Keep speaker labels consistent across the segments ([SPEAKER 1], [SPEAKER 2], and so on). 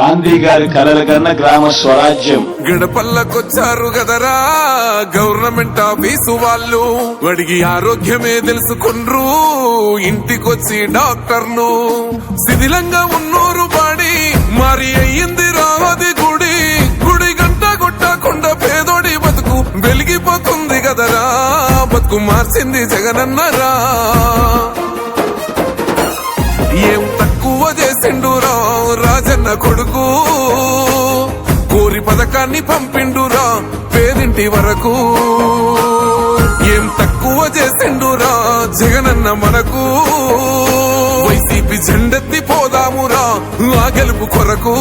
[SPEAKER 1] గాంధీ గారి కలల కన్నా గ్రామ స్వరాజ్యం.
[SPEAKER 2] గడపల్లకొచ్చారు గదరా గవర్నమెంట్ ఆఫీసు వాళ్ళు, అడిగి ఆరోగ్యమే తెలుసుకుండ్రు ఇంటికొచ్చి డాక్టర్లు. శిథిలంగా ఉన్నోరు బాడి మరి అయ్యింది రావది గుడి, గుడి గంట కొట్టకుండా పేదోడి బతుకు వెలిగిపోతుంది గదరా, బతుకు మార్చింది జగనన్నరా. ఏం తక్కువ చేసిండురా రాజన్న కొడుకు, కోరి పథకాన్ని పంపిండురా పేదింటి వరకు. ఏం తక్కువ చేసిండురా జగనన్న మనకు, వైసీపీ జెండెత్తి పోదామురా ఆ గెలుపు కొరకు.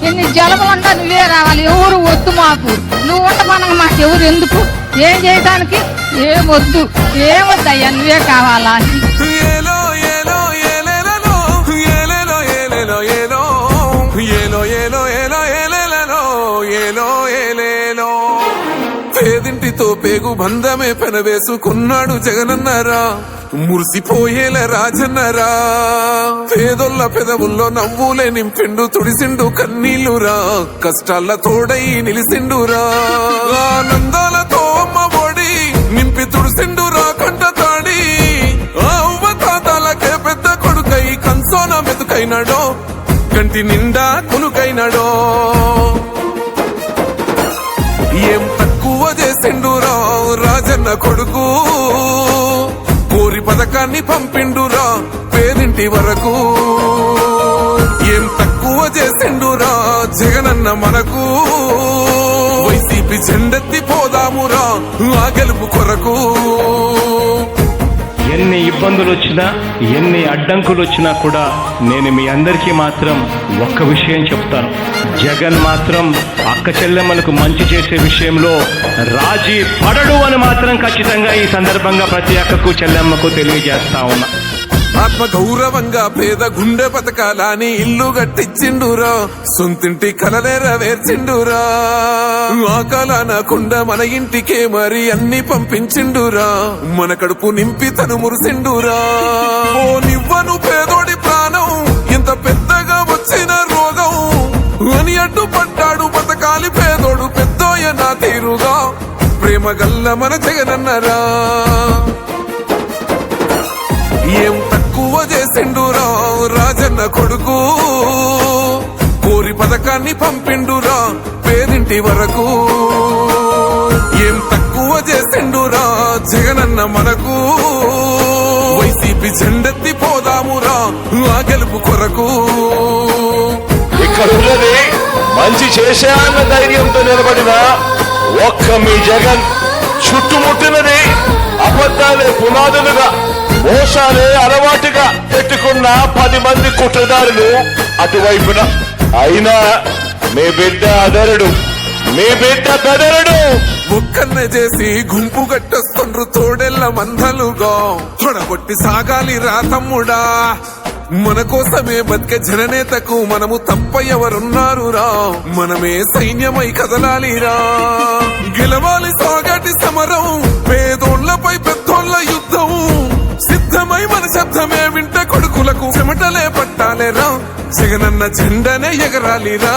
[SPEAKER 3] ఎన్ని జలములంటా నువ్వే రావాలి, ఎవరు వద్దు మాకు, నువ్వు ఉండమనగా మాకు ఎవరు ఎందుకు, ఏం చేయడానికి ఏమొద్దు, ఏమొద్దయ్యా నువ్వే కావాలా.
[SPEAKER 2] ఏలో ఏలో ఏలేలో ఏలేలో ఏలేలో ఏలో ఏలో ఏలో ఏలో ఏలేలో ఏలో ఏలేలో. పేదింటితో పేగు బంధమే పెనవేసుకున్నాడు జగనన్నరా, మురిసిపోయేల రాజన్నరా. పేదొల్ల పెదవుల్లో నవ్వులే నింపిండు, తుడిసిండు కన్నీళ్లురా, కష్టాల తోడై నిలిసిండురా. ఆనందాలతో అమ్మ ఒడి నింపి తుడిసిండురా కంట తాడి, అవ్వ తాతాలకే పెద్ద కొడుకై కంసోన మెతుకైనాడో, కంటి నిండా కునుకైనాడో. ఏం తక్కువ చేసిండురా రాజన్న కొడుకు, కోరి పథకాన్ని పంపిండురా పేదింటి వరకు. ఏం తక్కువ చేసిండురా జగనన్న మనకు, వైసీపీ జెండెత్తి పోదామురా ఆ గెలుపు కొరకు.
[SPEAKER 4] ఎన్ని ఇబ్బందులు వచ్చినా ఎన్ని అడ్డంకులు వచ్చినా కూడా నేను మీ అందరికీ మాత్రం ఒక్క విషయం చెప్తాను, జగన్ మాత్రం అక్క చెల్లెమ్మలకు మంచి చేసే విషయంలో రాజీ పడడు అని మాత్రం ఖచ్చితంగా ఈ సందర్భంగా ప్రతి అక్కకు చెల్లెమ్మకు తెలియజేస్తా ఉన్నా.
[SPEAKER 2] ఆత్మ గౌరవంగా పేద గుండె బతకాలని ఇల్లు గట్టించిండురా, సొంతింటి కలనేరవేర్చిండురా. ఆకలనకుండా మన ఇంటికే మరి అన్ని పంపించిండురా, మన కడుపు నింపి తను మురిసిండురా. ఓ నివ్వను పేదోడి ప్రాణం ఇంత పెద్దగా వచ్చిన రోగం అని అడ్డుపడ్డాడు బతకాలి పేదోడు పెద్దోయ నా తీరుగా, ప్రేమ గల్ల మన జగనన్నరా. ఏం తక్కువ చేసిండురా రాజన్న కొడుకు, కోరి పథకాన్ని పంపిండురా పేదింటి వరకు. ఏం తక్కువ చేసిండురా జగనన్న మనకు, వైసీపీ జెండెత్తి పోదామురా ఆ గెలుపు కొరకు.
[SPEAKER 1] ఇక్కడ ఉన్నది మంచి చేసే అన్న ధైర్యంతో నిలబడిన ఒక్క మీ జగన్, చుట్టుముట్టినది అబద్ధాలే పునాదులుగా మోసాలే అలవాటుగా పెట్టుకున్న 10 మంది కుట్రదారులు అటువైపున. అయినా మీ బిడ్డ అదరుడు, మీ బిడ్డ బెదరుడు.
[SPEAKER 2] ఒక్కన్న చేసి గుంపు గట్టొస్తుండ్రు తోడెల్ల మందలుగా, తొడగొట్టి సాగాలి రా తమ్ముడా, మన కోసమే బతికే జననేతకు మనము తప్ప ఎవరున్నారు రా, మనమే సైన్యమై కదలాలిరా. గెలవాలి సాగటి సమరం, పేదోళ్లపై పెద్దోళ్ల యుద్ధం, సిద్ధమై మన శబ్దమే వింట కొడుకులకు చెమటలే పట్టాలేరా, జగనన్న జెండనే ఎగరాలిరా.